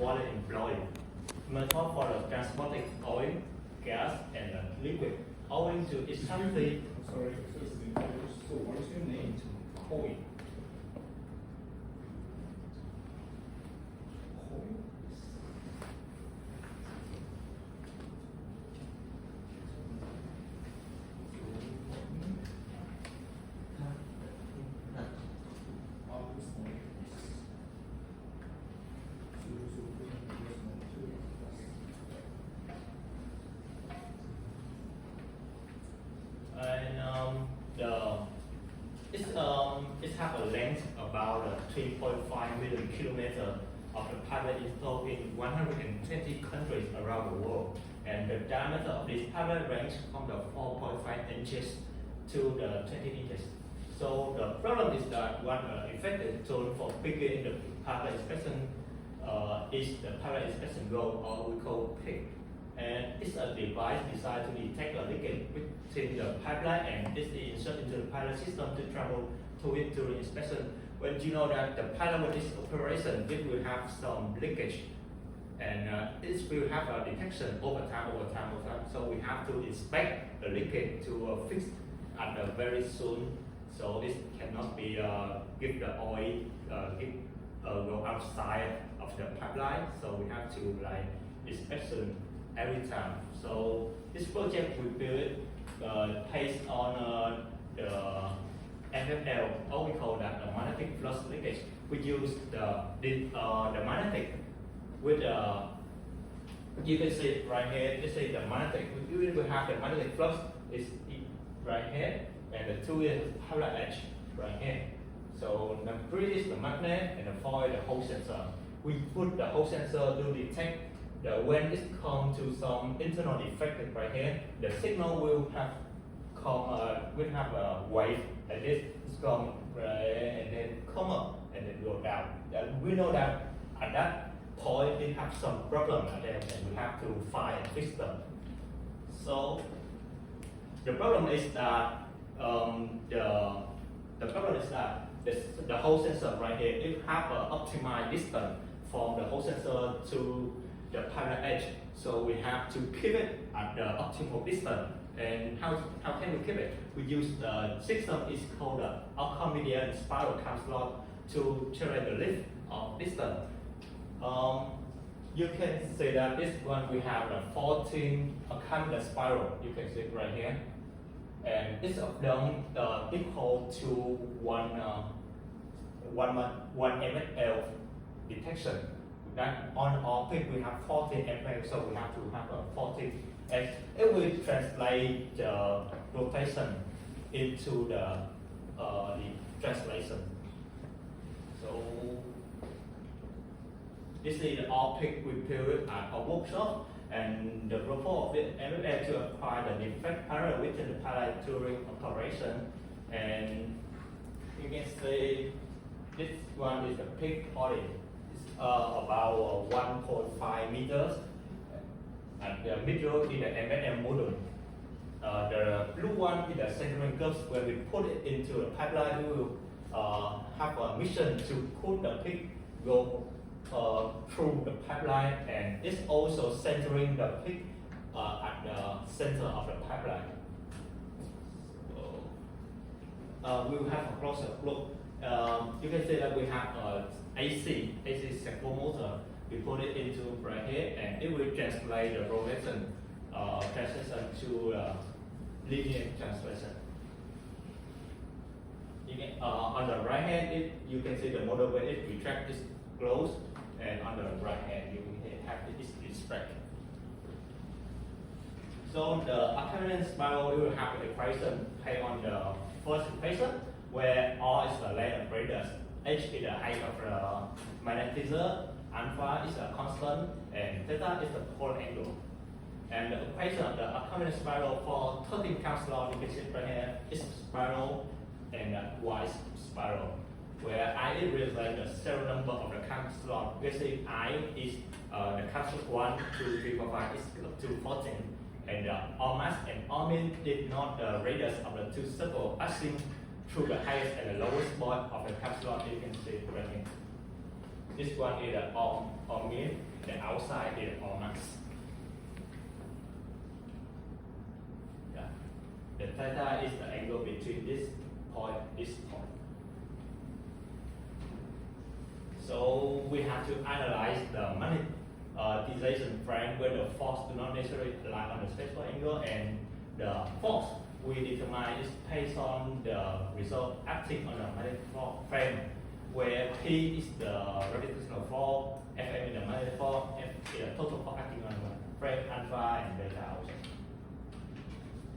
water and fluid. Method for the transporting oil, gas, and liquid owing to its simply. Sorry, so what is your name? Khoi. It has a length about 3.5 million kilometers of the pipeline installed in 120 countries around the world, and the diameter of this pipeline range from the 4.5 inches to the 20 inches. So the problem is that one effective tool for beginning the pipeline inspection is the pipeline inspection rope, or we call PIC. And it's a device designed to detect a leakage within the pipeline, and it's inserted into the pipeline system to travel to it during inspection. When you know that the pipeline with this operation, it will have some leakage, and it will have a detection over time. So we have to inspect the leakage to fix at the very soon. So this cannot be give the oil go outside of the pipeline. So we have to like inspection every time. So this project we built based on the MFL, or we call that the magnetic flux leakage. We use the magnetic with you can see it right here. This is the magnetic. We have the magnetic flux is right here, and the two is pipeline edge right here. So the three is the magnet, and the four is the Hall sensor. We put the Hall sensor to detect when it comes to some internal defect right here, the signal will have a wave, and this is come and then come up and then go down. And we know that at that point it have some problem at them, and we have to find and fix them. So the problem is that the Hall sensor right here, it have an optimized distance from the Hall sensor to the pipeline edge, so we have to keep it at the optimal distance. And how can we keep it? We use the system is called the Archimedean spiral cam slot to generate the lift of distance. You can see that this one we have the 14 Archimedean spiral. You can see it right here, and each of them equal to one MFL detection. That on our PIC we have 14 MFL, so we have to have a 14. And it will translate the rotation into the translation. So this is the all PIC we built at our workshop, and the purpose of it MFL to acquire the defect error within the pipeline during operation. And you can see this one is the PIC body. About 1.5 meters, and the middle is the MFM module. The blue one is the centering curves. When we put it into the pipeline, we will have a mission to put the PIC go through the pipeline, and it's also centering the PIC at the center of the pipeline. So, we will have a closer look. You can see that we have AC servo motor. We put it into right here, and it will translate the rotation translation to linear translation. You can, on the right hand, you can see the motor when it retracts is closed, and on the right hand you can have it spread. So the Archimedean spiral will have an equation based on the first equation, where R is the length of radius, H is the height of the magnetizer, alpha is a constant, and theta is the pole angle. And the equation of the Archimedean spiral for 13 cam slot, you can see right here, is spiral and Y spiral, where I represent the serial number of the cam slot. You see I is the cam slot 1, 2, 3, 4, 5 is up to 14. And all mass and all mean did not the radius of the two circles passing through the highest and the lowest point of the cam slot. You can see right here. This one is the all mean, outside here or max. Yeah. The theta is the angle between this point, this point. So we have to analyze the magnetization frame where the force do not necessarily lie on the special angle, and the force we determine is based on the result acting on the magnetic frame, where P is the gravitational force, Fm is the magnetic force, F is the total force acting on the frame, alpha and beta also.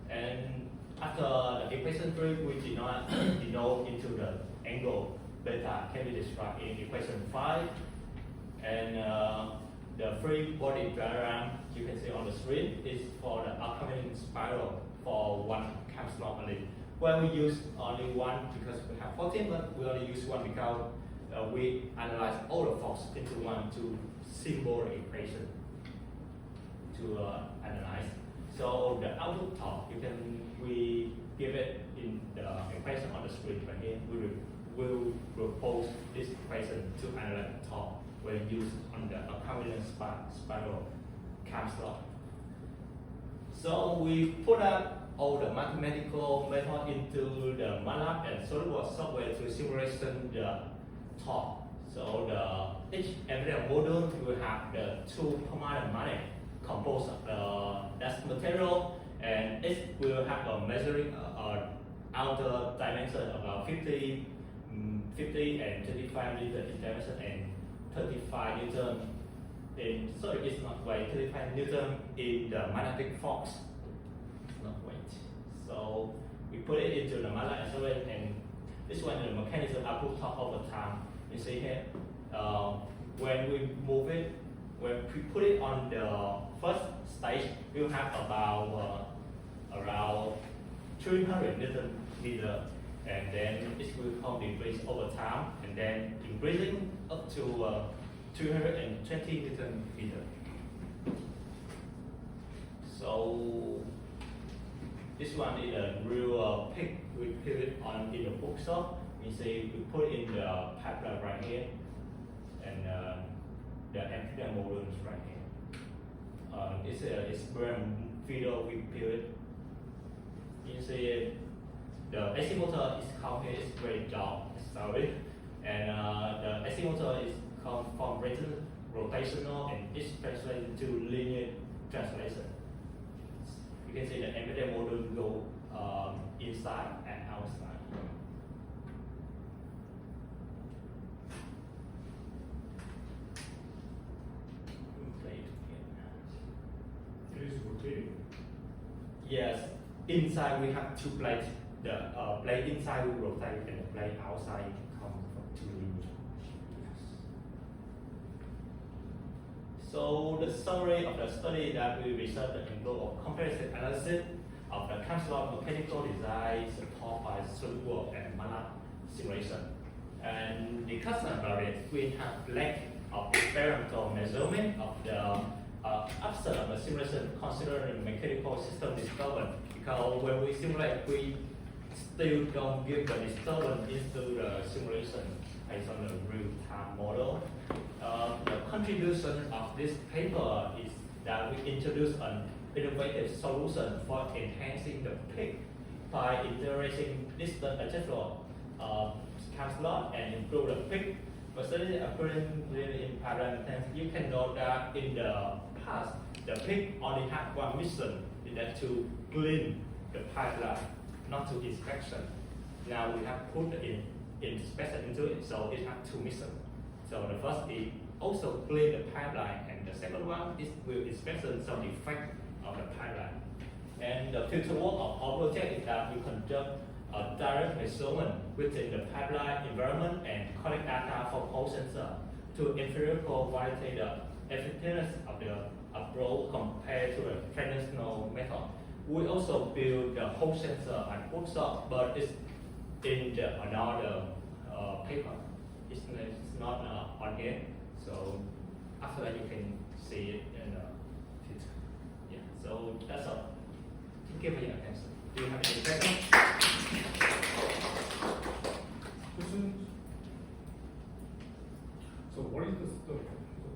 And after the equation 3, we denote into the angle beta can be described in equation 5. And the free body diagram you can see on the screen is for the Archimedean spiral for one time slot only. Well, we use only one because we have 14, but we only use one because we analyze all the force into one to symbol equation to analyze. So the output torque, we give it in the equation on the screen right here. We will propose this equation to analyze the torque when used on the Archimedean spiral time slot. So we put up all the mathematical method into the MATLAB and SolidWorks software to simulation the torque. So each embedded module will have the two permanent magnet composed of the dust material, and it will have a measuring outer dimension about 50 and 25 Newton in dimension and 35 Newton in, sorry, it's not weight, 35 Newton in the magnetic force. It's not weight. So we put it into the MATLAB and solve it, and this one the mechanism output torque over time. You see here, when we move it, when we put it on the first stage, we'll have about around 300 Newton meter, and then it will decrease over time, and then increasing up to 220 Newton meter. So this one is a real peak we put it on in the bookshop. You see, we put in the pipeline right here, and the Archimedean module is right here. It's a experiment video we built. You see, the AC motor is called here, it's very dull, sorry. And the AC motor is called from rotational, and it's translated to linear translation. You can see the embedded module go inside and outside. It is rotating. Yes, inside we have two plates. The plate inside will rotate, and the plate outside come from two linear. So the summary of the study that we researched involved comprehensive analysis of the time slot mechanical design supported by SolidWorks and MATLAB simulation. And the custom variant, we have lack of experimental measurement of the upset of the simulation considering mechanical system disturbance, because when we simulate, we still don't give the disturbance into the simulation based on the real-time model. The contribution of this paper is that we introduce an innovative solution for enhancing the peak by integrating distant adjustable time slot and improve the peak. But certainly according in parentheses, you can note that in the past, the peak only had one mission, is that to clean the pipeline, not to inspection. Now we have put inspection into it, so it has two missions. So the first is also clean the pipeline, and the second one is will inspection some defect of the pipeline. And the future work of our project is that we conduct a direct measurement within the pipeline environment and collect data from all sensors to empirically validate the effectiveness of the approach compared to the traditional method. We also build the whole sensor and workshop, but it's in another paper. It's not on here. So after that, you can see it in the future. Yeah. So that's all. Thank you for your attention. Do you have any questions? Questions? So what is the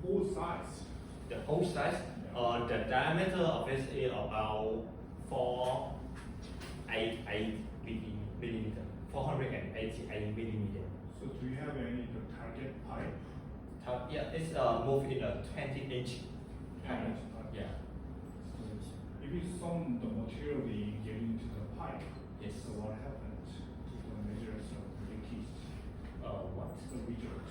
whole size The whole size, the diameter of it is about 488 millimeter, 488 millimeter. So do you have any target pipe? Yeah, it's moved in a 20-inch pipe. Yeah. So if it's some the material they get into the pipe, Yes. so what happened to the measures of leakage? What? The result.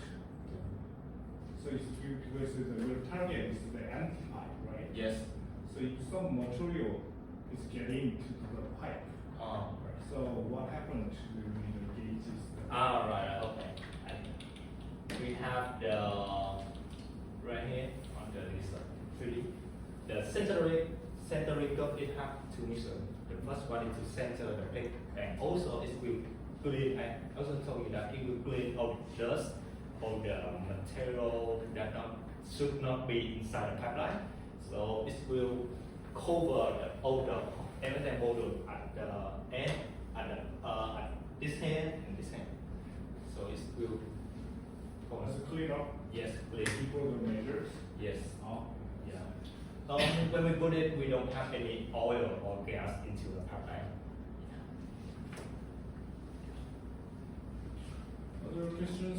So it's because your target is the empty pipe, right? Yes. So if some material is getting into the pipe, Right. so what happened to the gauges? Right. Okay. And we have the right here on the list 3. The centering gap it have 2 missions. The first one is to center the pipe, and also it will clean. I also told you that it will clean out dust or the material that should not be inside the pipeline. So it will cover the odor everything model at the end, at this hand and this hand. So it will As a clean up yes, clean. before the measures. Yes. Oh, Yeah. When we put it, we don't have any oil or gas into the pipeline. other questions?